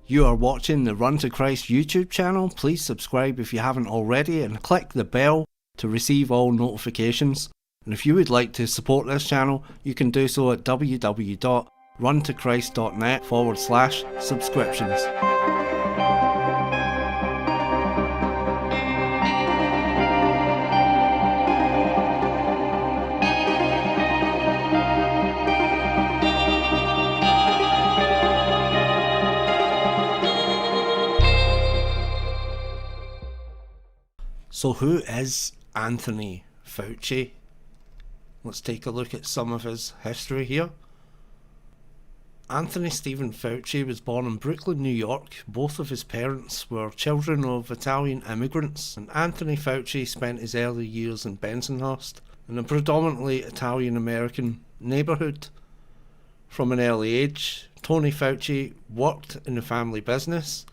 You are watching the Run to Christ YouTube channel. Please subscribe if you haven't already and click the bell to receive all notifications. And if you would like to support this channel, you can do so at www.runtochrist.net/subscriptions. So who is Anthony Fauci? Let's take a look at some of his history here. Anthony Stephen Fauci was born in Brooklyn, New York. Both of his parents were children of Italian immigrants, and Anthony Fauci spent his early years in Bensonhurst, in a predominantly Italian-American neighbourhood. From an early age, Tony Fauci worked in the family business,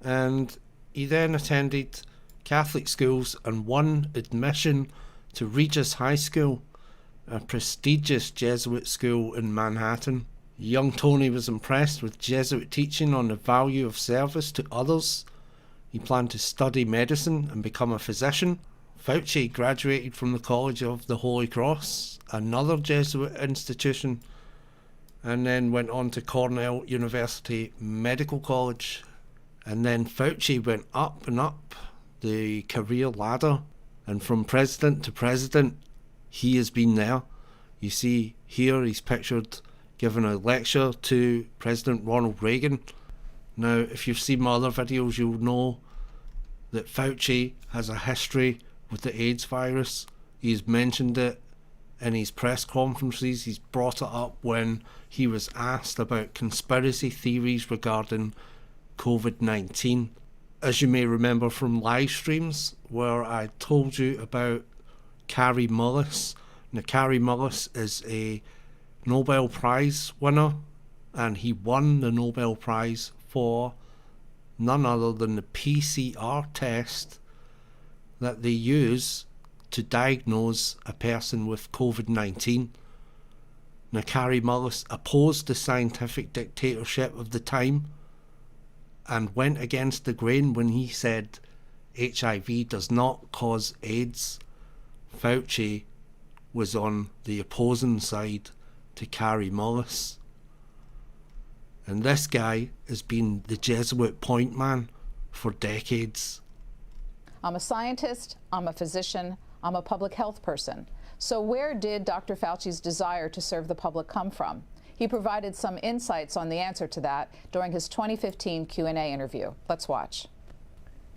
and he then attended Catholic schools and won admission to Regis High School, a prestigious Jesuit school in Manhattan. Young Tony was impressed with Jesuit teaching on the value of service to others. He planned to study medicine and become a physician. Fauci graduated from the College of the Holy Cross, another Jesuit institution, and then went on to Cornell University Medical College. And then Fauci went up and up the career ladder, and from president to president he has been there. You see here he's pictured giving a lecture to President Ronald Reagan. Now if you've seen my other videos, you'll know that Fauci has a history with the AIDS virus. He's mentioned it in his press conferences. He's brought it up when he was asked about conspiracy theories regarding COVID-19. As you may remember from live streams where I told you about Kary Mullis. Now Kary Mullis is a Nobel Prize winner, and he won the Nobel Prize for none other than the PCR test that they use to diagnose a person with COVID-19. Now Kary Mullis opposed the scientific dictatorship of the time and went against the grain when he said HIV does not cause AIDS. Fauci was on the opposing side to Kary Mullis. And this guy has been the Jesuit point man for decades. I'm a scientist, I'm a physician, I'm a public health person. So where did Dr. Fauci's desire to serve the public come from? He provided some insights on the answer to that during his 2015 Q&A interview. Let's watch.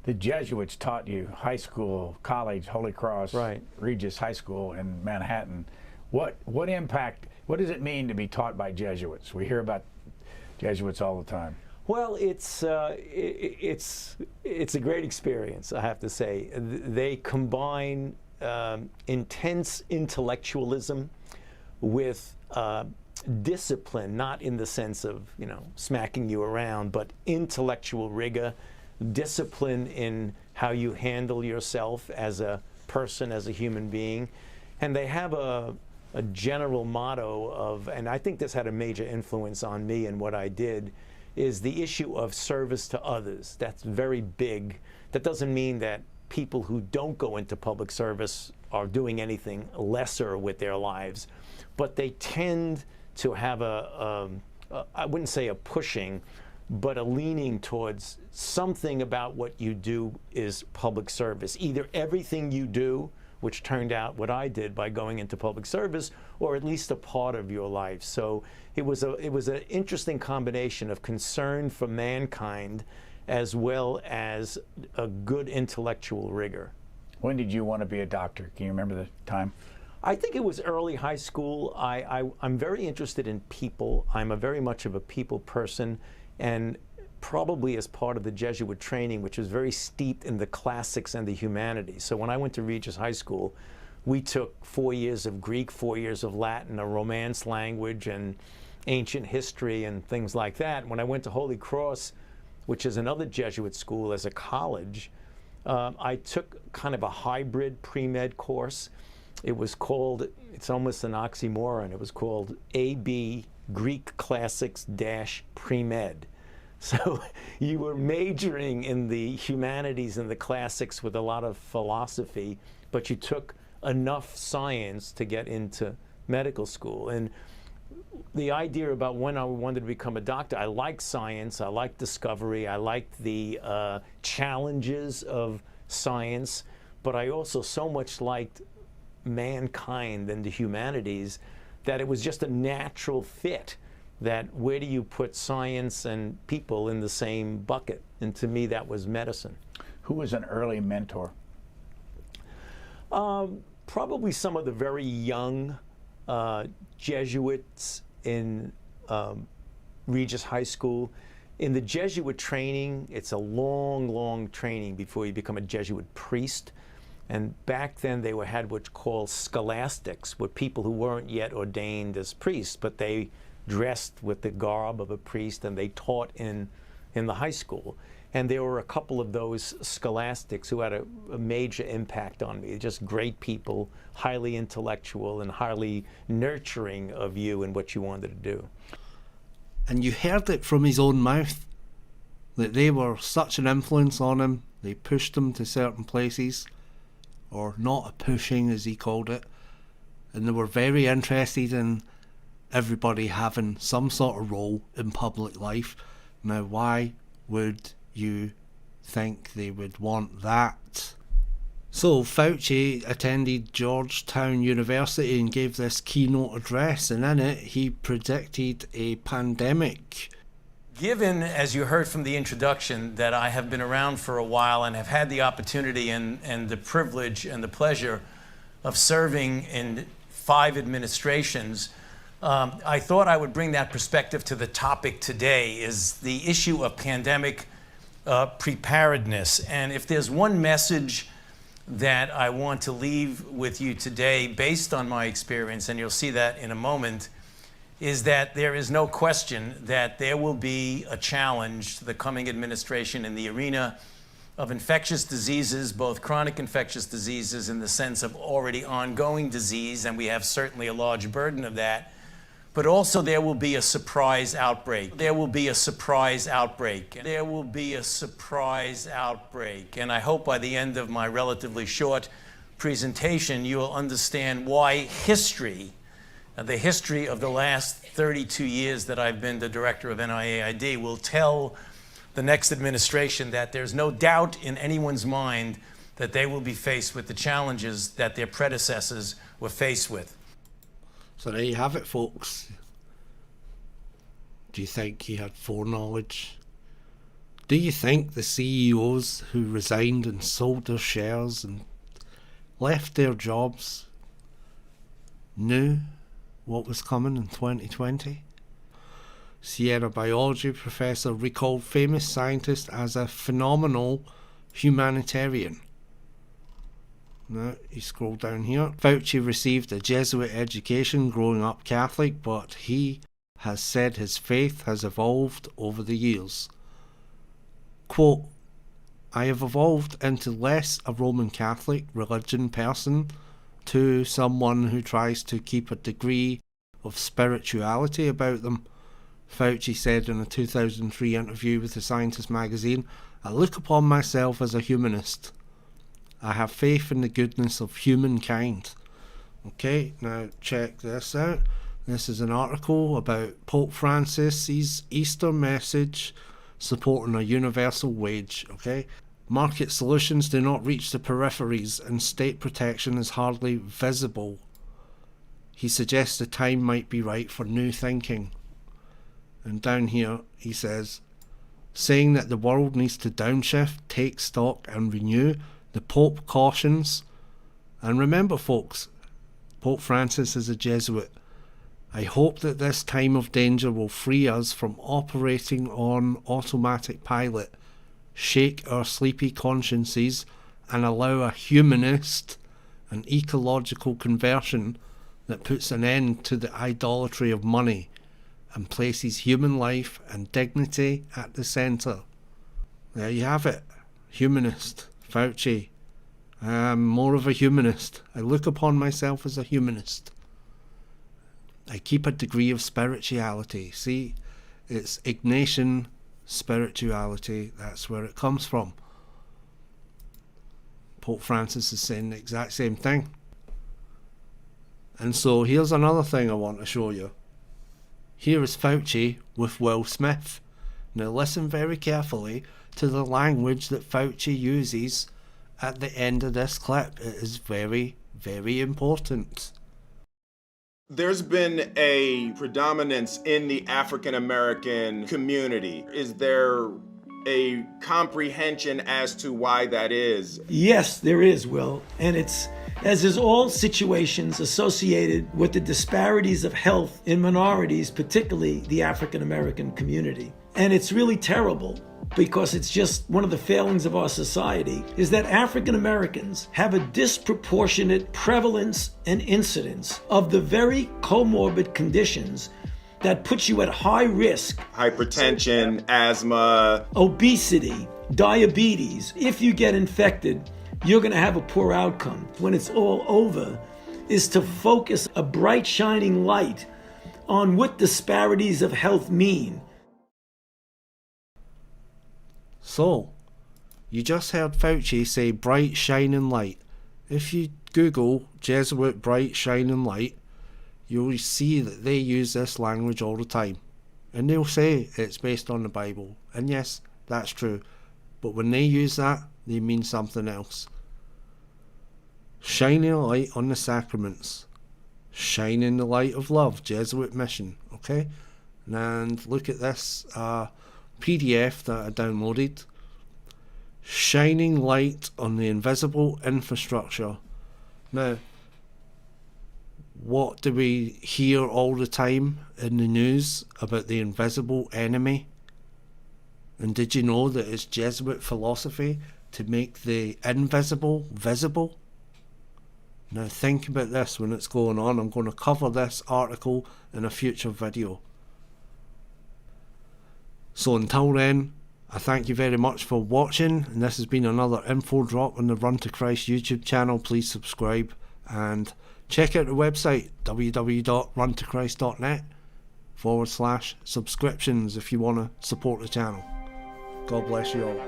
The Jesuits taught you high school, college, Holy Cross, right. Regis High School in Manhattan. What impact, what does it mean to be taught by Jesuits? We hear about Jesuits all the time. Well, it's a great experience, I have to say. They combine intense intellectualism with discipline, not in the sense of, you know, smacking you around, but intellectual rigor, discipline in how you handle yourself as a person, as a human being. And they have a general motto of, and I think this had a major influence on me and what I did, is the issue of service to others. That's very big. That doesn't mean that people who don't go into public service are doing anything lesser with their lives, but they tend to have I wouldn't say a pushing, but a leaning towards something about what you do is public service. Either everything you do, which turned out what I did by going into public service, or at least a part of your life. So it was an interesting combination of concern for mankind as well as a good intellectual rigor. When did you want to be a doctor? Can you remember the time? I think it was early high school. I'm very interested in people. I'm very much of a people person, and probably as part of the Jesuit training, which was very steeped in the classics and the humanities. So when I went to Regis High School, we took 4 years of Greek, 4 years of Latin, a Romance language, and ancient history and things like that. When I went to Holy Cross, which is another Jesuit school, as a college, I took kind of a hybrid pre-med course. It was called, it's almost an oxymoron, it was called AB Greek Classics - Pre-Med. So you were majoring in the humanities and the classics with a lot of philosophy, but you took enough science to get into medical school. And the idea about when I wanted to become a doctor, I liked science, I liked discovery, I liked the challenges of science, but I also so much liked mankind and the humanities that it was just a natural fit. That where do you put science and people in the same bucket? And to me, that was medicine. Who was an early mentor? Probably some of the very young Jesuits in Regis High School. In the Jesuit training, it's a long, long training before you become a Jesuit priest. And back then they had what's called scholastics, were people who weren't yet ordained as priests, but they dressed with the garb of a priest and they taught in the high school. And there were a couple of those scholastics who had a major impact on me. Just great people, highly intellectual and highly nurturing of you and what you wanted to do. And you heard it from his own mouth that they were such an influence on him. They pushed him to certain places, or not a pushing as he called it. And they were very interested in everybody having some sort of role in public life. Now, why would you think they would want that? So Fauci attended Georgetown University and gave this keynote address, and in it he predicted a pandemic. Given, as you heard from the introduction, that I have been around for a while and have had the opportunity and the privilege and the pleasure of serving in 5 administrations, I thought I would bring that perspective to the topic today, is the issue of pandemic preparedness. And if there's one message that I want to leave with you today based on my experience, and you'll see that in a moment, is that there is no question that there will be a challenge to the coming administration in the arena of infectious diseases, both chronic infectious diseases in the sense of already ongoing disease, and we have certainly a large burden of that, but also there will be a surprise outbreak. There will be a surprise outbreak. There will be a surprise outbreak. And I hope by the end of my relatively short presentation, you will understand why history, the history of the last 32 years that I've been the director of NIAID, will tell the next administration that there's no doubt in anyone's mind that they will be faced with the challenges that their predecessors were faced with. So there you have it, folks. Do you think he had foreknowledge? Do you think the CEOs who resigned and sold their shares and left their jobs knew what was coming in 2020? Sierra biology professor recalled famous scientist as a phenomenal humanitarian. Now, you scroll down here. Fauci received a Jesuit education growing up Catholic, but he has said his faith has evolved over the years. Quote, I have evolved into less a Roman Catholic religion person to someone who tries to keep a degree of spirituality about them, Fauci said in a 2003 interview with The Scientist magazine. I look upon myself as a humanist. I have faith in the goodness of humankind. Okay, now check this out. This is an article about Pope Francis's Easter message supporting a universal wage. Okay, market solutions do not reach the peripheries and state protection is hardly visible. He suggests the time might be right for new thinking. And down here he says, saying that the world needs to downshift, take stock and renew. The Pope cautions, and remember folks, Pope Francis is a Jesuit. I hope that this time of danger will free us from operating on automatic pilot, shake our sleepy consciences, and allow a humanist and ecological conversion that puts an end to the idolatry of money and places human life and dignity at the centre. There you have it, humanist. Fauci. I am more of a humanist. I look upon myself as a humanist. I keep a degree of spirituality. See, it's Ignatian spirituality, that's where it comes from. Pope Francis is saying the exact same thing. And so here's another thing I want to show you. Here is Fauci with Will Smith. Now listen very carefully to the language that Fauci uses at the end of this clip. It is very, very important. There's been a predominance in the African American community. Is there a comprehension as to why that is? Yes, there is, Will. And it's, as is all situations associated with the disparities of health in minorities, particularly the African American community. And it's really terrible, because it's just one of the failings of our society, is that African Americans have a disproportionate prevalence and incidence of the very comorbid conditions that put you at high risk. Hypertension, asthma, obesity, diabetes. If you get infected, you're going to have a poor outcome. When it's all over, is to focus a bright shining light on what disparities of health mean. So, you just heard Fauci say bright shining light. If you Google Jesuit bright shining light, you'll see that they use this language all the time. And they'll say it's based on the Bible. And yes, that's true. But when they use that, they mean something else. Shining a light on the sacraments. Shining the light of love, Jesuit mission. Okay? And look at this PDF that I downloaded. Shining light on the invisible infrastructure. Now, what do we hear all the time in the news about the invisible enemy? And did you know that it's Jesuit philosophy to make the invisible visible? Now think about this when it's going on. I'm going to cover this article in a future video. So until then, I thank you very much for watching, and this has been another info drop on the Run to Christ YouTube channel. Please subscribe and check out the website www.runtochrist.net/subscriptions if you want to support the channel. God bless you all.